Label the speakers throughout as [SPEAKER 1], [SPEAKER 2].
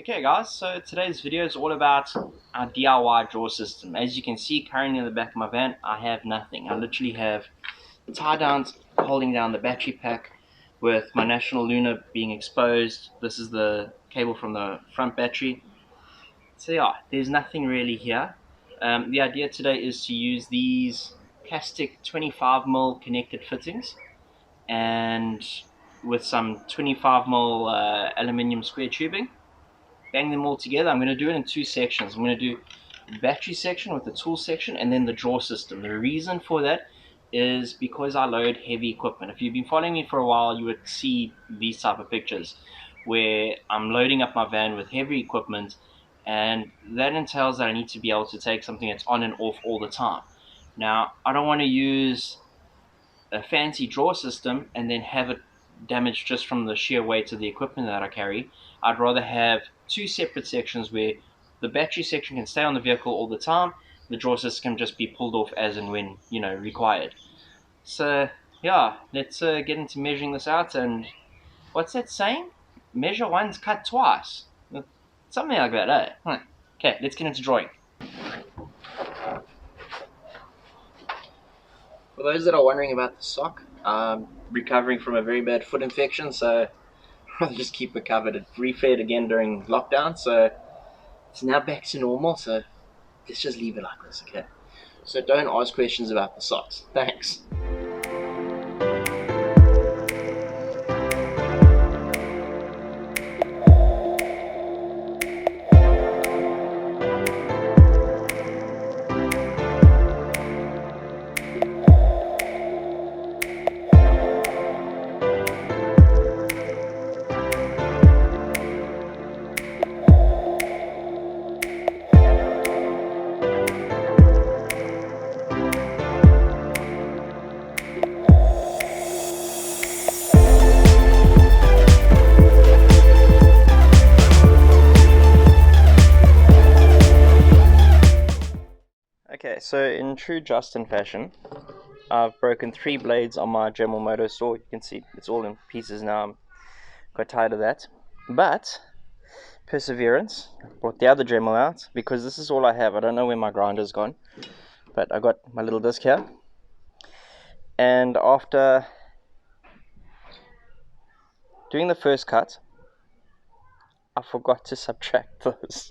[SPEAKER 1] Okay guys, so today's video is all about our DIY drawer system. As you can see currently in the back of my van, I have nothing. I literally have tie downs holding down the battery pack with my National Lunar being exposed. This is the cable from the front battery. So yeah, there's nothing really here. The idea today is to use these plastic 25mm connected fittings and with some 25mm aluminium square tubing. Bang them all together. I'm going to do it in two sections. I'm going to do the battery section with the tool section and then the drawer system. The reason for that is because I load heavy equipment. If you've been following me for a while, you would see these type of pictures where I'm loading up my van with heavy equipment, and that entails that I need to be able to take something that's on and off all the time. Now, I don't want to use a fancy drawer system and then have it damaged just from the sheer weight of the equipment that I carry. I'd rather have two separate sections where the battery section can stay on the vehicle all the time, the drawer system can just be pulled off as and when, you know, required. So yeah, let's get into measuring this out. And what's that saying? Measure once, cut twice. Something like that, eh? Okay, let's get into drawing. For those that are wondering about the sock, I'm recovering from a very bad foot infection, so I'll just keep it covered. It refed again during lockdown, so it's now back to normal, so let's just leave it like this, okay? So don't ask questions about the socks. Thanks. Okay, so in true Justin fashion, I've broken 3 blades on my Gimbal motor saw. You can see it's all in pieces now. I'm quite tired of that. But, perseverance. I brought the other Gimbal out because this is all I have. I don't know where my grinder's gone. But I got my little disc here. And after doing the first cut, I forgot to subtract this.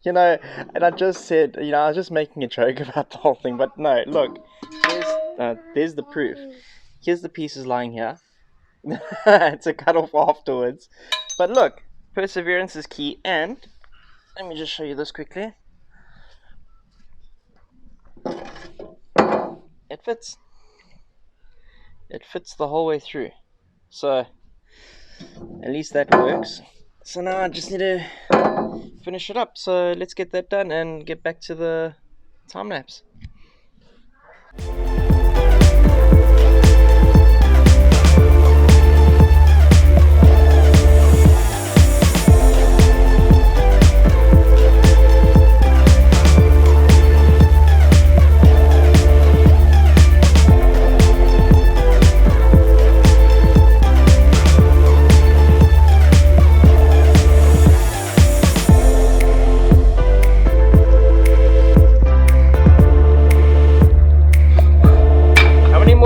[SPEAKER 1] You know, and I just said, you know, I was just making a joke about the whole thing, but no, look, there's the proof. Here's the pieces lying here. To cut off afterwards. But look, perseverance is key, and let me just show you this quickly. It fits. It fits the whole way through. So, at least that works. So now I just need to finish it up. So let's get that done and get back to the time lapse.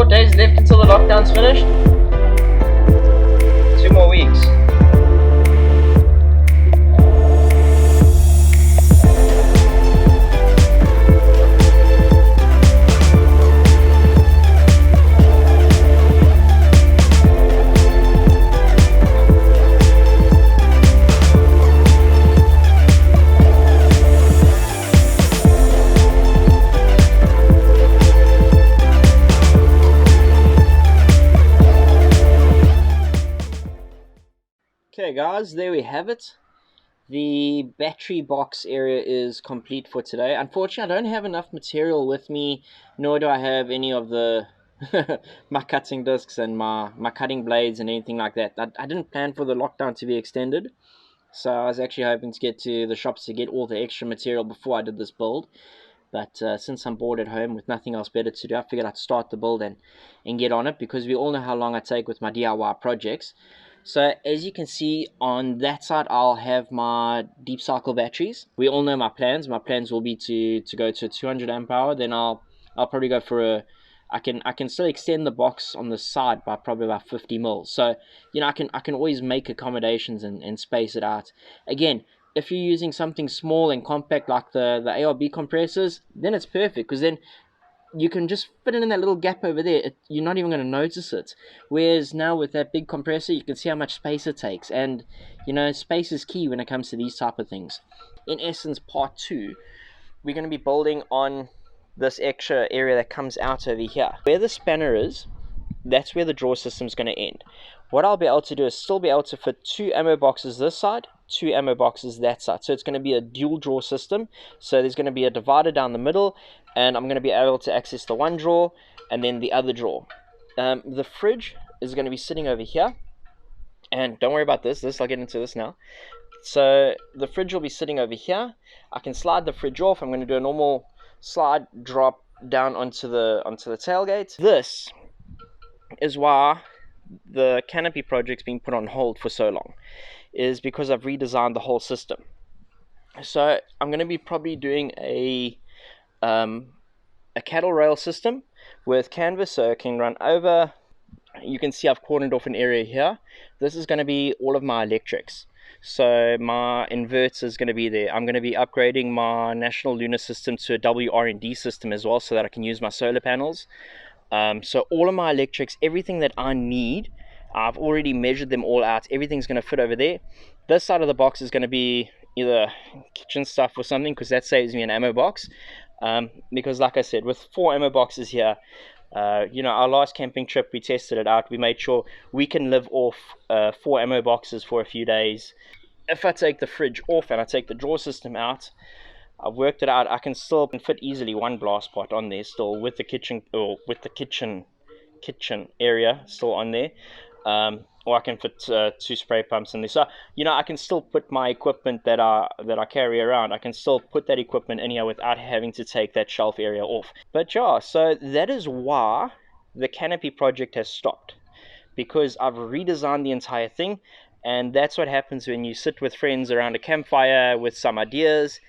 [SPEAKER 1] Days left until the lockdown's finished? 2 more weeks. Okay guys, there we have it. The battery box area is complete for today. Unfortunately, I don't have enough material with me, nor do I have any of the my cutting discs and my cutting blades and anything like that. I didn't plan for the lockdown to be extended, so I was actually hoping to get to the shops to get all the extra material before I did this build. But since I'm bored at home with nothing else better to do, I figured I'd start the build and get on it, because we all know how long I take with my DIY projects. So as you can see on that side, I'll have my deep cycle batteries. We all know my plans. My plans will be to go to 200 amp hour. Then I'll probably go for a, I can still extend the box on the side by probably about 50 mils. So you know, I can always make accommodations and space it out. Again, if you're using something small and compact like the ARB compressors, then it's perfect, because then you can just fit it in that little gap over there. You're not even going to notice it. Whereas now with that big compressor, you can see how much space it takes. And, you know, space is key when it comes to these type of things. In essence, part 2, we're going to be building on this extra area that comes out over here. Where the spanner is, that's where the drawer system is going to end. What I'll be able to do is still be able to fit 2 ammo boxes this side, 2 ammo boxes that side. So it's going to be a dual drawer system. So there's going to be a divider down the middle, and I'm going to be able to access the one drawer and then the other drawer. The fridge is going to be sitting over here, and don't worry about this. I'll get into this now. So the fridge will be sitting over here. I can slide the fridge off. I'm going to do a normal slide drop down onto the tailgate. This is why the Canopy project's been put on hold for so long, is because I've redesigned the whole system. So I'm going to be probably doing a cattle rail system with canvas, so it can run over. You can see I've cordoned off an area here. This is going to be all of my electrics. So my inverter is going to be there. I'm going to be upgrading my national lunar system to a WRND system as well, so that I can use my solar panels. So all of my electrics, everything that I need, I've already measured them all out. Everything's going to fit over there. This side of the box is going to be either kitchen stuff or something, because that saves me an ammo box. Because like I said, with 4 ammo boxes here, you know, our last camping trip, we tested it out. We made sure we can live off 4 ammo boxes for a few days. If I take the fridge off and I take the drawer system out, I've worked it out. I can still fit easily 1 blast pot on there still, with the kitchen, or with the kitchen area still on there. Or I can fit 2 spray pumps in there. So you know, I can still put my equipment that I carry around. I can still put that equipment in here without having to take that shelf area off. But yeah, so that is why the Canopy project has stopped, because I've redesigned the entire thing. And that's what happens when you sit with friends around a campfire with some ideas,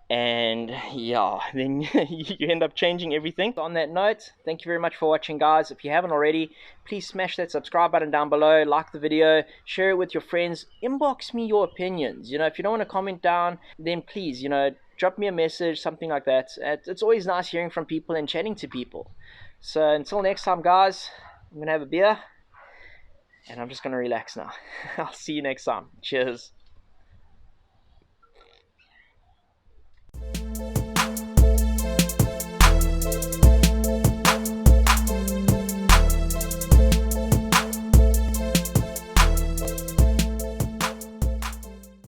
[SPEAKER 1] and yeah, then you end up changing everything. On that note, thank you very much for watching, guys. If you haven't already, please smash that subscribe button down below, like the video, share it with your friends, inbox me your opinions. You know, if you don't want to comment down, then please, you know, drop me a message, something like that. It's always nice hearing from people and chatting to people. So until next time, guys, I'm gonna have a beer and I'm just gonna relax now. I'll see you next time. Cheers.